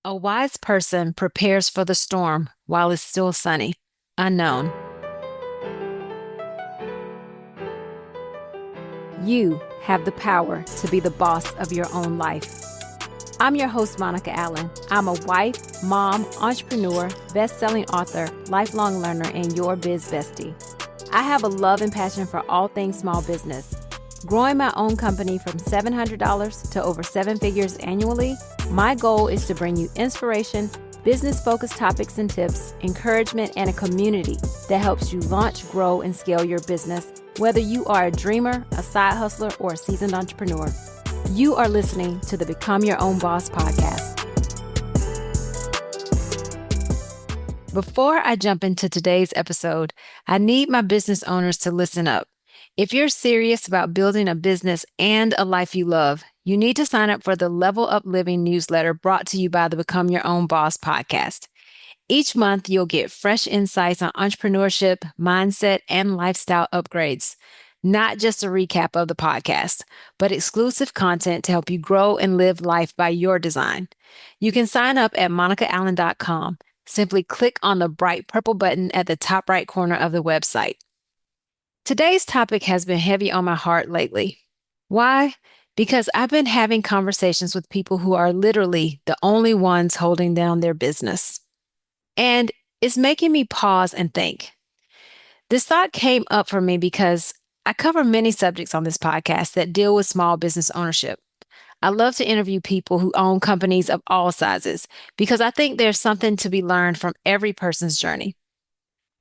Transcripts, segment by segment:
A wise person prepares for the storm while it's still sunny. Unknown. You have the power to be the boss of your own life. I'm your host, Monica Allen. I'm a wife, mom, entrepreneur, best-selling author, lifelong learner, and your biz bestie. I have a love and passion for all things small business. Growing my own company from $700 to over seven figures annually, my goal is to bring you inspiration, business-focused topics and tips, encouragement, and a community that helps you launch, grow, and scale your business, whether you are a dreamer, a side hustler, or a seasoned entrepreneur. You are listening to the Become Your Own Boss podcast. Before I jump into today's episode, I need my business owners to listen up. If you're serious about building a business and a life you love, you need to sign up for the Level Up Living newsletter brought to you by the Become Your Own Boss podcast. Each month, you'll get fresh insights on entrepreneurship, mindset, and lifestyle upgrades. Not just a recap of the podcast, but exclusive content to help you grow and live life by your design. You can sign up at monicaallen.com. Simply click on the bright purple button at the top right corner of the website. Today's topic has been heavy on my heart lately. Why? Because I've been having conversations with people who are literally the only ones holding down their business. And it's making me pause and think. This thought came up for me because I cover many subjects on this podcast that deal with small business ownership. I love to interview people who own companies of all sizes because I think there's something to be learned from every person's journey.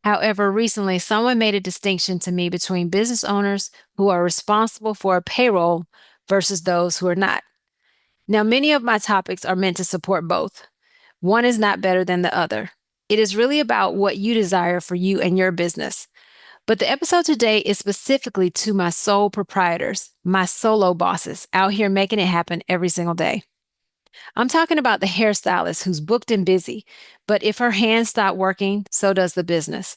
However, recently, someone made a distinction to me between business owners who are responsible for a payroll versus those who are not. Now, many of my topics are meant to support both. One is not better than the other. It is really about what you desire for you and your business. But the episode today is specifically to my sole proprietors, my solo bosses out here making it happen every single day. I'm talking about the hairstylist who's booked and busy, but if her hands stop working, so does the business.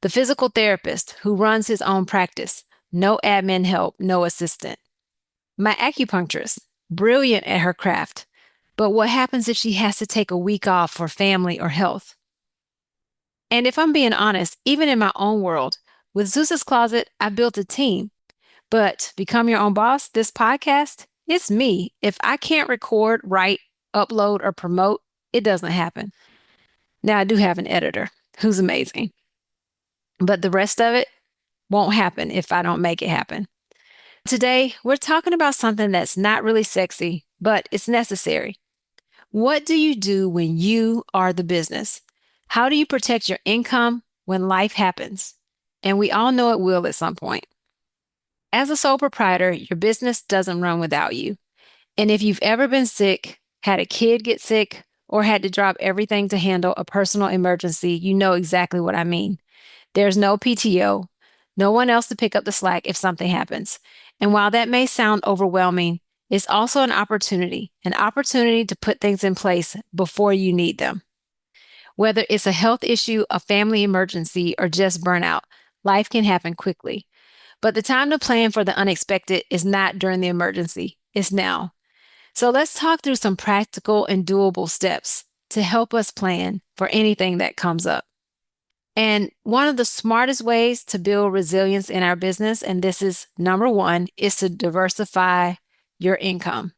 The physical therapist who runs his own practice, no admin help, no assistant. My acupuncturist, brilliant at her craft, but what happens if she has to take a week off for family or health? And if I'm being honest, even in my own world, with Zeus's Closet, I built a team. But Become Your Own Boss, this podcast, it's me. If I can't record, write, upload, or promote, it doesn't happen. Now, I do have an editor who's amazing, but the rest of it won't happen if I don't make it happen. Today, we're talking about something that's not really sexy, but it's necessary. What do you do when you are the business? How do you protect your income when life happens? And we all know it will at some point. As a sole proprietor, your business doesn't run without you. And if you've ever been sick, had a kid get sick, or had to drop everything to handle a personal emergency, you know exactly what I mean. There's no PTO, no one else to pick up the slack if something happens. And while that may sound overwhelming, it's also an opportunity to put things in place before you need them. Whether it's a health issue, a family emergency, or just burnout, life can happen quickly. But the time to plan for the unexpected is not during the emergency, it's now. So let's talk through some practical and doable steps to help us plan for anything that comes up. And one of the smartest ways to build resilience in our business, and this is number one, is to diversify your income.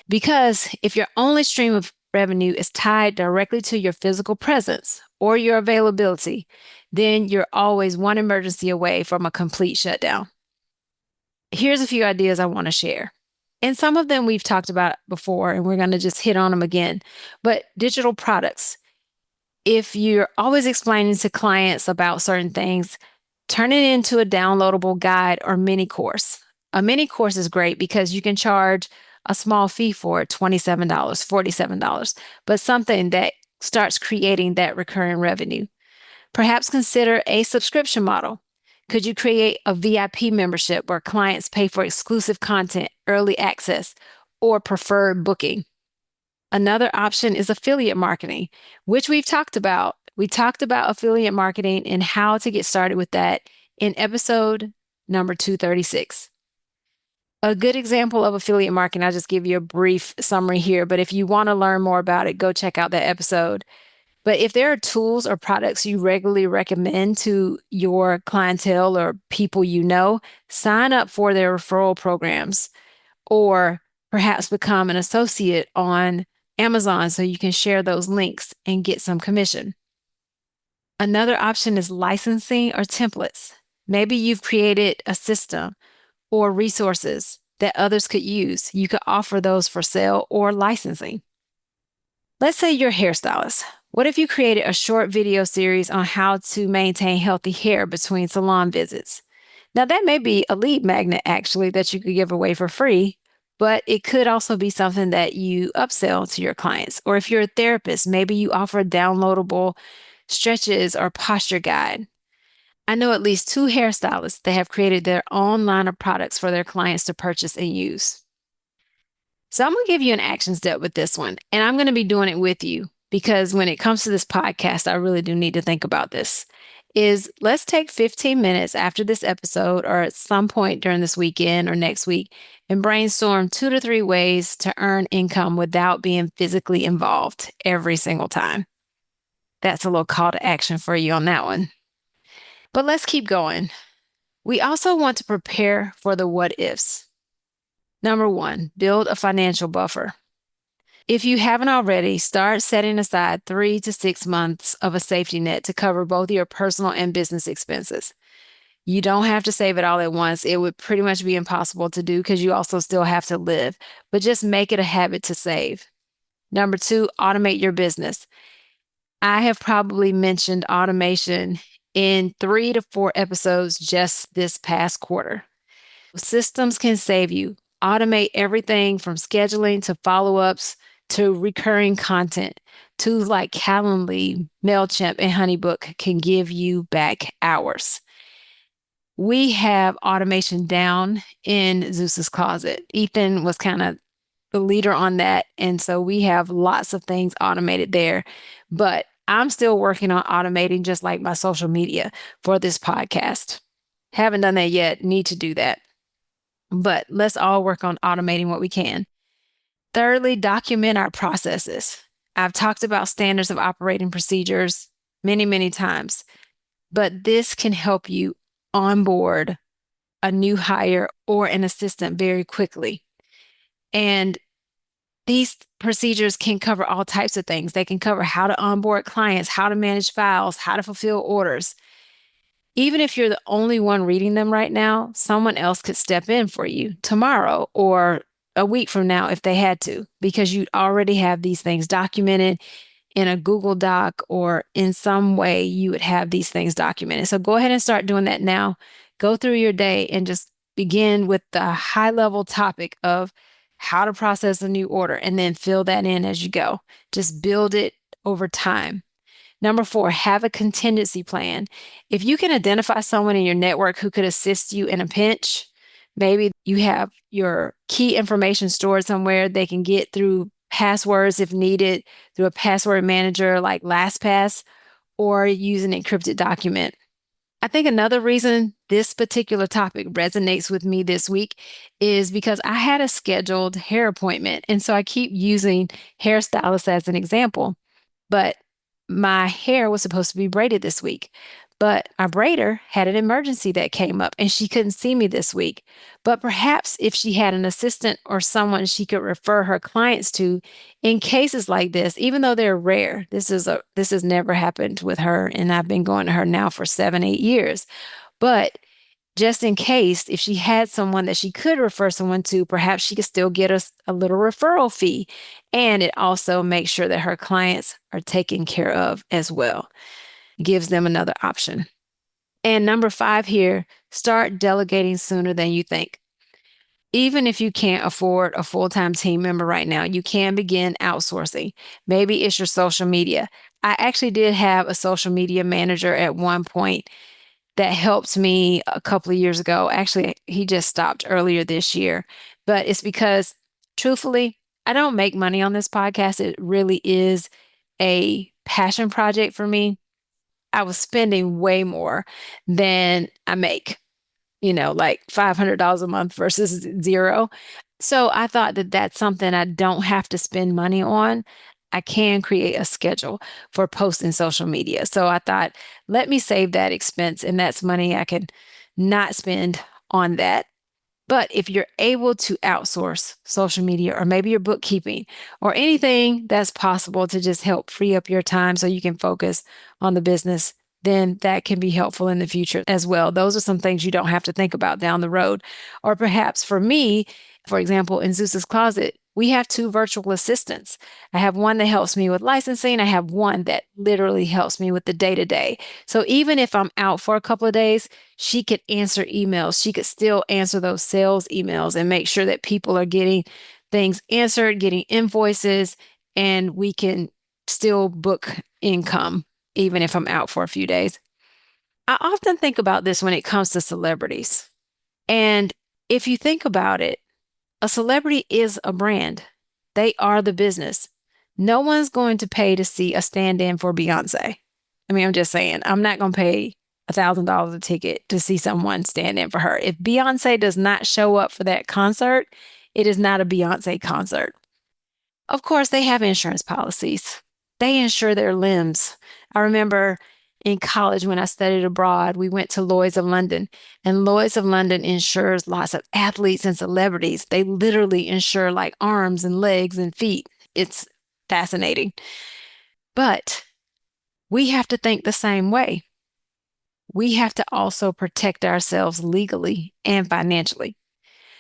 Because if your only stream of revenue is tied directly to your physical presence or your availability, then you're always one emergency away from a complete shutdown. Here's a few ideas I want to share. And some of them we've talked about before, and we're going to just hit on them again. But digital products. If you're always explaining to clients about certain things, turn it into a downloadable guide or mini course. A mini course is great because you can charge a small fee for it, $27, $47, but something that starts creating that recurring revenue. Perhaps consider a subscription model. Could you create a VIP membership where clients pay for exclusive content, early access, or preferred booking? Another option is affiliate marketing, which we've talked about. We talked about affiliate marketing and how to get started with that in episode number 236. A good example of affiliate marketing, I'll just give you a brief summary here, but if you want to learn more about it, go check out that episode. But if there are tools or products you regularly recommend to your clientele or people you know, sign up for their referral programs or perhaps become an associate on Amazon so you can share those links and get some commission. Another option is licensing or templates. Maybe you've created a system or resources that others could use. You could offer those for sale or licensing. Let's say you're a hairstylist. What if you created a short video series on how to maintain healthy hair between salon visits? Now, that may be a lead magnet actually that you could give away for free, but it could also be something that you upsell to your clients. Or if you're a therapist, maybe you offer downloadable stretches or posture guide. I know at least two hairstylists that have created their own line of products for their clients to purchase and use. So I'm going to give you an action step with this one, and I'm going to be doing it with you because when it comes to this podcast, I really do need to think about this. Is let's take 15 minutes after this episode or at some point during this weekend or next week and brainstorm 2 to 3 ways to earn income without being physically involved every single time. That's a little call to action for you on that one. But let's keep going. We also want to prepare for the what ifs. Number one, build a financial buffer. If you haven't already, start setting aside 3 to 6 months of a safety net to cover both your personal and business expenses. You don't have to save it all at once. It would pretty much be impossible to do because you also still have to live, but just make it a habit to save. Number two, automate your business. I have probably mentioned automation in 3 to 4 episodes just this past quarter. Systems can save you. Automate everything from scheduling to follow ups to recurring content. Tools like Calendly, MailChimp, and HoneyBook can give you back hours. We have automation down in Zeus's closet. Ethan was kind of the leader on that. And so we have lots of things automated there. But I'm still working on automating just like my social media for this podcast. Haven't done that yet. Need to do that. But let's all work on automating what we can. Thirdly, document our processes. I've talked about standards of operating procedures many, many times, but this can help you onboard a new hire or an assistant very quickly. And these procedures can cover all types of things. They can cover how to onboard clients, how to manage files, how to fulfill orders. Even if you're the only one reading them right now, someone else could step in for you tomorrow or a week from now if they had to, because you already have these things documented in a Google Doc or in some way you would have these things documented. So go ahead and start doing that now. Go through your day and just begin with the high level topic of how to process a new order and then fill that in as you go. Just build it over time. Number four, have a contingency plan. If you can identify someone in your network who could assist you in a pinch, maybe you have your key information stored somewhere they can get through passwords if needed, through a password manager like LastPass, or use an encrypted document. I think another reason this particular topic resonates with me this week is because I had a scheduled hair appointment. And so I keep using hairstylists as an example. But my hair was supposed to be braided this week, but our braider had an emergency that came up and she couldn't see me this week. But perhaps if she had an assistant or someone she could refer her clients to in cases like this, even though they're rare, this has never happened with her. And I've been going to her now for 7, 8 years. But just in case, if she had someone that she could refer someone to, perhaps she could still get us a little referral fee. And it also makes sure that her clients are taken care of as well. Gives them another option. And number 5 here, start delegating sooner than you think. Even if you can't afford a full-time team member right now, you can begin outsourcing. Maybe it's your social media. I actually did have a social media manager at one point that helped me a couple of years ago. Actually, he just stopped earlier this year, but it's because truthfully, I don't make money on this podcast. It really is a passion project for me. I was spending way more than I make. like $500 a month versus zero. So I thought that that's something I don't have to spend money on. I can create a schedule for posting social media. So I thought, let me save that expense, and that's money I can not spend on that. But if you're able to outsource social media or maybe your bookkeeping or anything that's possible to just help free up your time so you can focus on the business, then that can be helpful in the future as well. Those are some things you don't have to think about down the road. Or perhaps for me, for example, in Zeus's Closet, we have two virtual assistants. I have one that helps me with licensing. I have one that literally helps me with the day to day. So even if I'm out for a couple of days, she could answer emails. She could still answer those sales emails and make sure that people are getting things answered, getting invoices, and we can still book income even if I'm out for a few days. I often think about this when it comes to celebrities. And if you think about it, a celebrity is a brand. They are the business. No one's going to pay to see a stand-in for Beyonce. I mean, I'm just saying, I'm not going to pay $1,000 a ticket to see someone stand in for her. If Beyonce does not show up for that concert, it is not a Beyonce concert. Of course, they have insurance policies. They insure their limbs. I remember in college when I studied abroad, we went to Lloyd's of London, and Lloyd's of London insures lots of athletes and celebrities. They literally insure like arms and legs and feet. It's fascinating. But we have to think the same way. We have to also protect ourselves legally and financially.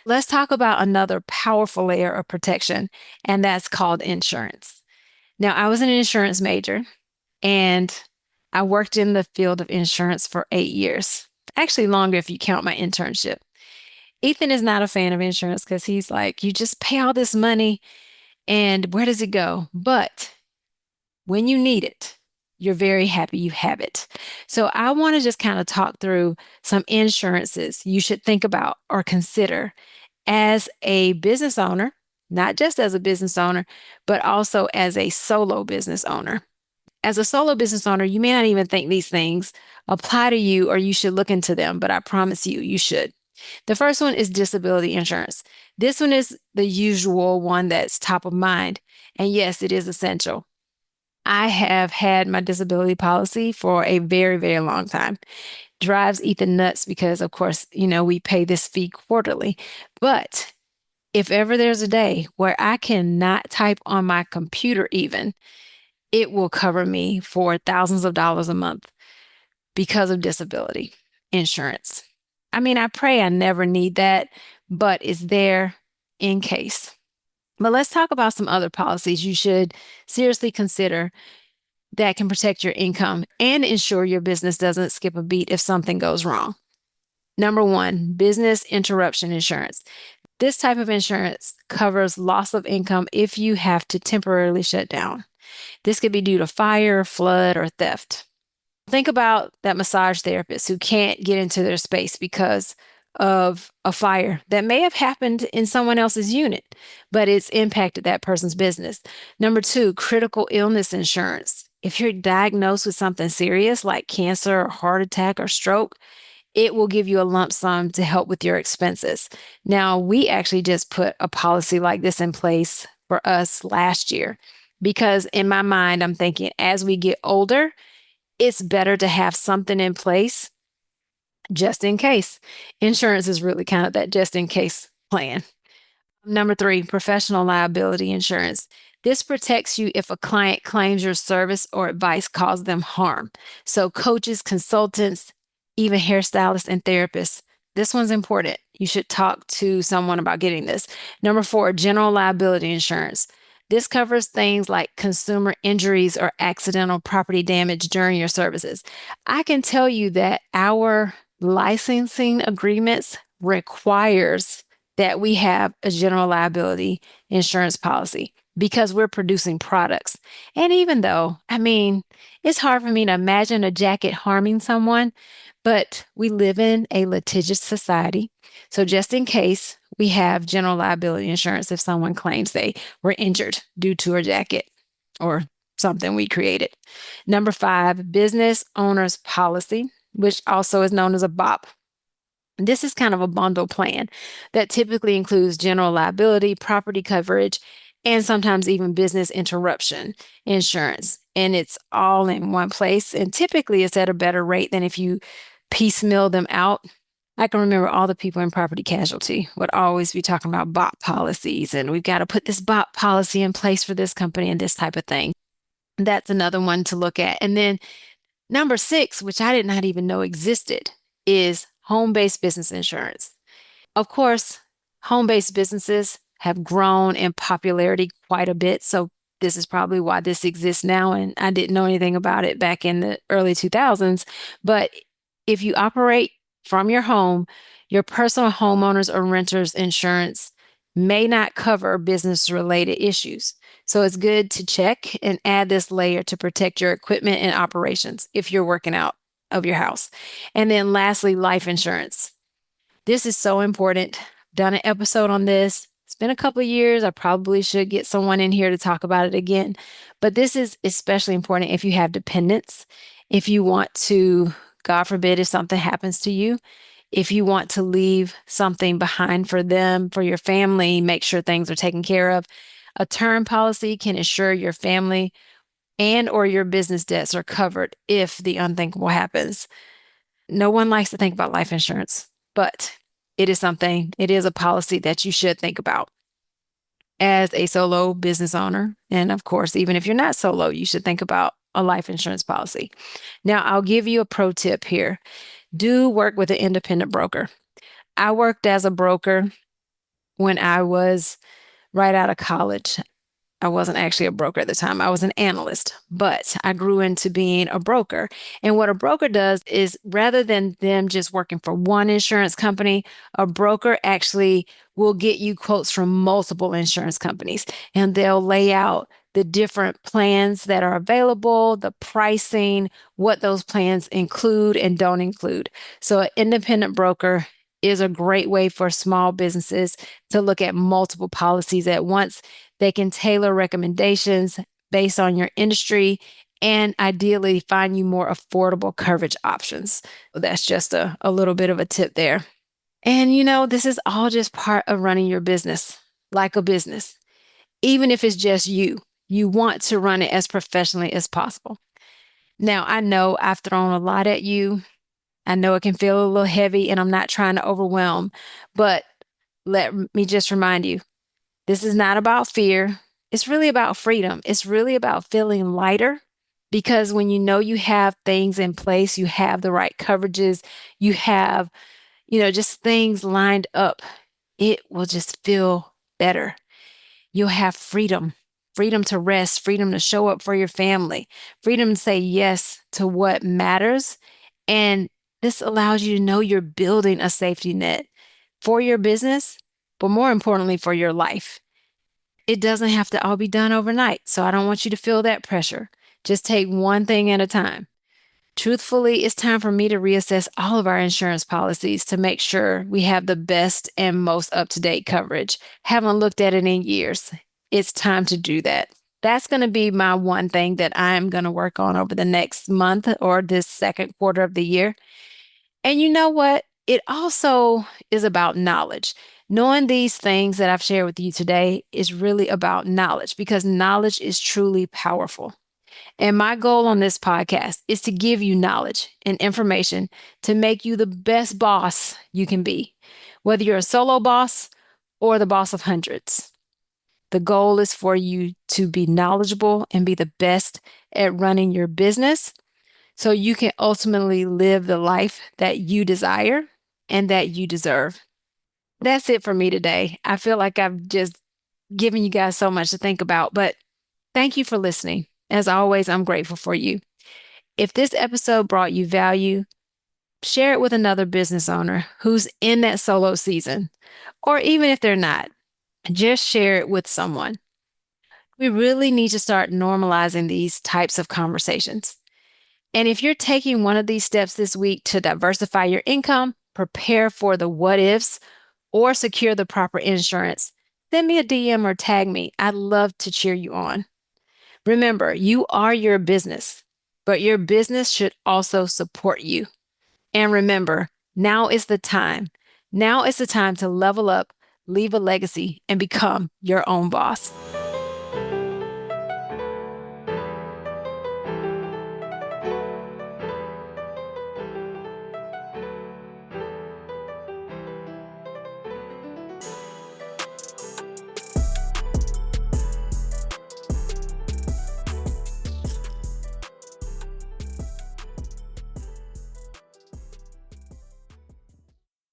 Let's talk about another powerful layer of protection, and that's called insurance. Now, I was an insurance major and I worked in the field of insurance for 8 years, actually longer if you count my internship. Ethan is not a fan of insurance because he's like, you just pay all this money and where does it go? But when you need it, you're very happy you have it. So I want to just kind of talk through some insurances you should think about or consider as a business owner, not just as a business owner, but also as a solo business owner. As a solo business owner, you may not even think these things apply to you or you should look into them, but I promise you, you should. The first one is disability insurance. This one is the usual one that's top of mind. And yes, it is essential. I have had my disability policy for a very, very long time. Drives Ethan nuts because, of course, we pay this fee quarterly. But if ever there's a day where I cannot type on my computer, even, it will cover me for thousands of dollars a month because of disability insurance. I mean, I pray I never need that, but it's there in case. But let's talk about some other policies you should seriously consider that can protect your income and ensure your business doesn't skip a beat if something goes wrong. Number one, business interruption insurance. This type of insurance covers loss of income if you have to temporarily shut down. This could be due to fire, flood, or theft. Think about that massage therapist who can't get into their space because of a fire that may have happened in someone else's unit, but it's impacted that person's business. Number two, critical illness insurance. If you're diagnosed with something serious like cancer, or heart attack, or stroke, it will give you a lump sum to help with your expenses. Now, we actually just put a policy like this in place for us last year because in my mind, I'm thinking as we get older, it's better to have something in place just in case. Insurance is really kind of that just in case plan. Number three, professional liability insurance. This protects you if a client claims your service or advice caused them harm. So, coaches, consultants, even hairstylists and therapists. This one's important. You should talk to someone about getting this. Number four, general liability insurance. This covers things like consumer injuries or accidental property damage during your services. I can tell you that our licensing agreements requires that we have a general liability insurance policy because we're producing products. And even though, I mean, it's hard for me to imagine a jacket harming someone, but we live in a litigious society. So just in case, we have general liability insurance if someone claims they were injured due to a jacket or something we created. Number five, business owner's policy, which also is known as a BOP. This is kind of a bundle plan that typically includes general liability, property coverage, and sometimes even business interruption insurance. And it's all in one place. And typically it's at a better rate than if you piecemeal them out. I can remember all the people in property casualty would always be talking about BOP policies, and we've got to put this BOP policy in place for this company and this type of thing. That's another one to look at. And then number six, which I did not even know existed, is home based business insurance. Of course, home based businesses have grown in popularity quite a bit. So, this is probably why this exists now. And I didn't know anything about it back in the early 2000s. But if you operate from your home, your personal homeowners or renters insurance may not cover business related issues. So, it's good to check and add this layer to protect your equipment and operations if you're working out of your house. And then, lastly, life insurance. This is so important. Done an episode on this. It's been a couple of years. I probably should get someone in here to talk about it again. But this is especially important if you have dependents, if you want to, God forbid, if something happens to you, if you want to leave something behind for them, for your family, make sure things are taken care of. A term policy can ensure your family and or your business debts are covered if the unthinkable happens. No one likes to think about life insurance, but it is a policy that you should think about as a solo business owner. And of course, even if you're not solo, you should think about a life insurance policy. Now, I'll give you a pro tip here. Do work with an independent broker. I worked as a broker when I was right out of college. I wasn't actually a broker at the time. I was an analyst, but I grew into being a broker. And what a broker does is rather than them just working for one insurance company, a broker actually will get you quotes from multiple insurance companies, and they'll lay out the different plans that are available, the pricing, what those plans include and don't include. So an independent broker is a great way for small businesses to look at multiple policies at once. They can tailor recommendations based on your industry and ideally find you more affordable coverage options. That's just a little bit of a tip there. And this is all just part of running your business like a business. Even if it's just you, you want to run it as professionally as possible. Now, I know I've thrown a lot at you. I know it can feel a little heavy, and I'm not trying to overwhelm, but let me just remind you, this is not about fear. It's really about freedom. It's really about feeling lighter because when you know you have things in place, you have the right coverages, you have, just things lined up, it will just feel better. You'll have freedom, freedom to rest, freedom to show up for your family, freedom to say yes to what matters. And this allows you to know you're building a safety net for your business, but more importantly, for your life. It doesn't have to all be done overnight. So I don't want you to feel that pressure. Just take one thing at a time. Truthfully, it's time for me to reassess all of our insurance policies to make sure we have the best and most up to date coverage. Haven't looked at it in years. It's time to do that. That's going to be my one thing that I'm going to work on over the next month or this second quarter of the year. And you know what? It also is about knowledge. Knowing these things that I've shared with you today is really about knowledge because knowledge is truly powerful. And my goal on this podcast is to give you knowledge and information to make you the best boss you can be, whether you're a solo boss or the boss of hundreds. The goal is for you to be knowledgeable and be the best at running your business so you can ultimately live the life that you desire and that you deserve. That's it for me today. I feel like I've just given you guys so much to think about, but thank you for listening. As always, I'm grateful for you. If this episode brought you value, share it with another business owner who's in that solo season, or even if they're not, just share it with someone. We really need to start normalizing these types of conversations. And if you're taking one of these steps this week to diversify your income, prepare for the what ifs, or secure the proper insurance, send me a DM or tag me. I'd love to cheer you on. Remember, you are your business, but your business should also support you. And remember, Now is the time. Now is the time to level up, leave a legacy, and become your own boss.